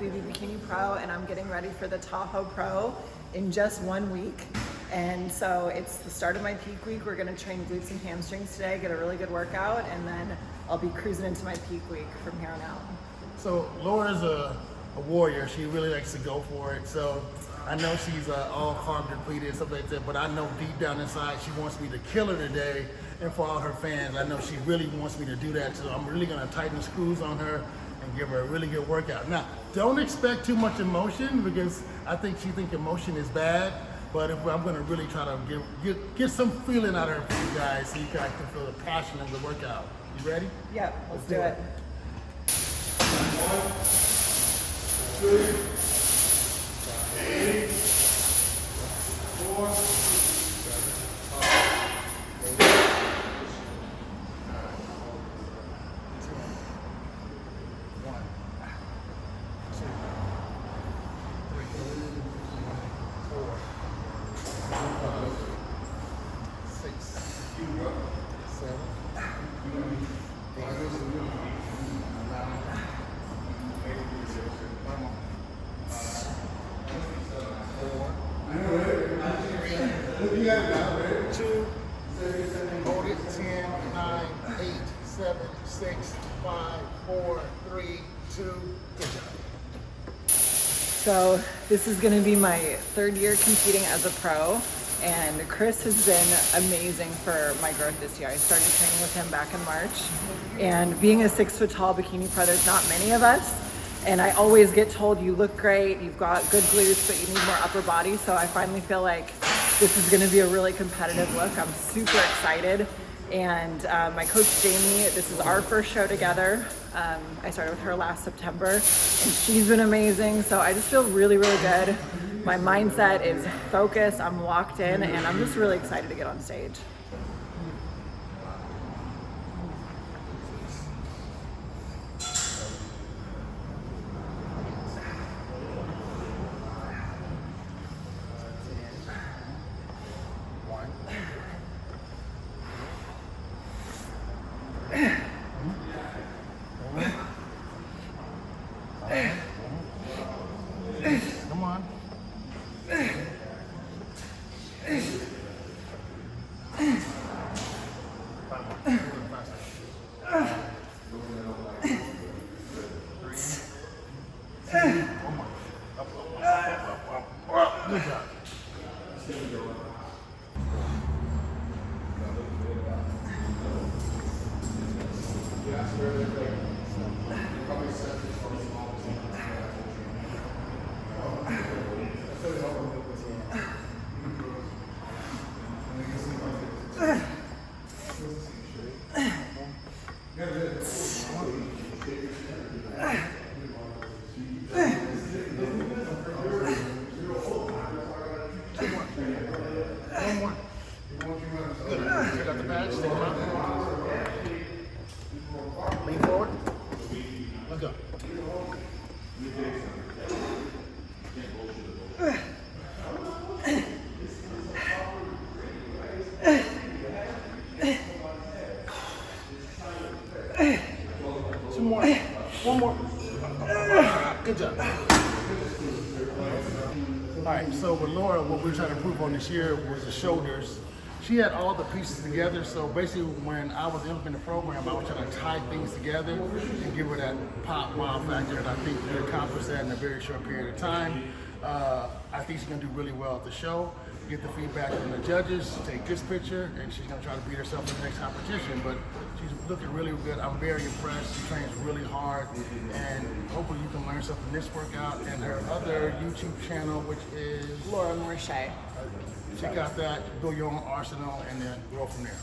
FBB Bikini Pro, and I'm getting ready for the Tahoe Pro in just 1 week. And so it's the start of my peak week. We're gonna train glutes and hamstrings today, get a really good workout, and then I'll be cruising into my peak week from here on out. So Laura's a warrior. She really likes to go for it. So I know she's all carb depleted and stuff like that, but I know deep down inside she wants me to kill her today. And for all her fans, I know she really wants me to do that. So I'm really gonna tighten the screws on her and give her a really good workout. Now, don't expect too much emotion, because I think she thinks emotion is bad. But I'm gonna really try to get some feeling out of her for you guys, so you guys can feel the passion of the workout. You ready? Yep, let's do it. 1, 2, 8, 4, 5, 2, hold it, 10, 9, 8, 7, 6, 5, 4, 3, 2, good job. So this is gonna be my 3rd year competing as a pro, and Chris has been amazing for my growth this year. I started training with him back in March, and being a 6 foot tall bikini pro, there's not many of us. And I always get told, you look great, you've got good glutes, but you need more upper body. So I finally feel like this is gonna be a really competitive look. I'm super excited. And my coach Jamie, this is our first show together. I started with her last September, and she's been amazing. So I just feel really, really good. My mindset is focused, I'm locked in, and I'm just really excited to get on stage. Come on. Good job. One more. Good. You got the badge? Stick it out. Lean forward. Let's go. Two more. One more. Good job. All right, so with Laura, what we're trying to improve on this year was the shoulders. She had all the pieces together, so basically when I was implementing the program, I was trying to tie things together and give her that pop wow factor, and I think we accomplished that in a very short period of time. I think she's gonna do really well at the show, get the feedback from the judges, take this picture, and she's gonna try to beat herself in the next competition, but she's looking really good. I'm very impressed. She trains really hard, and hopefully you can learn something from this workout and her other YouTube channel, which is Laura Marche. Check out that, build your own arsenal, and then grow from there.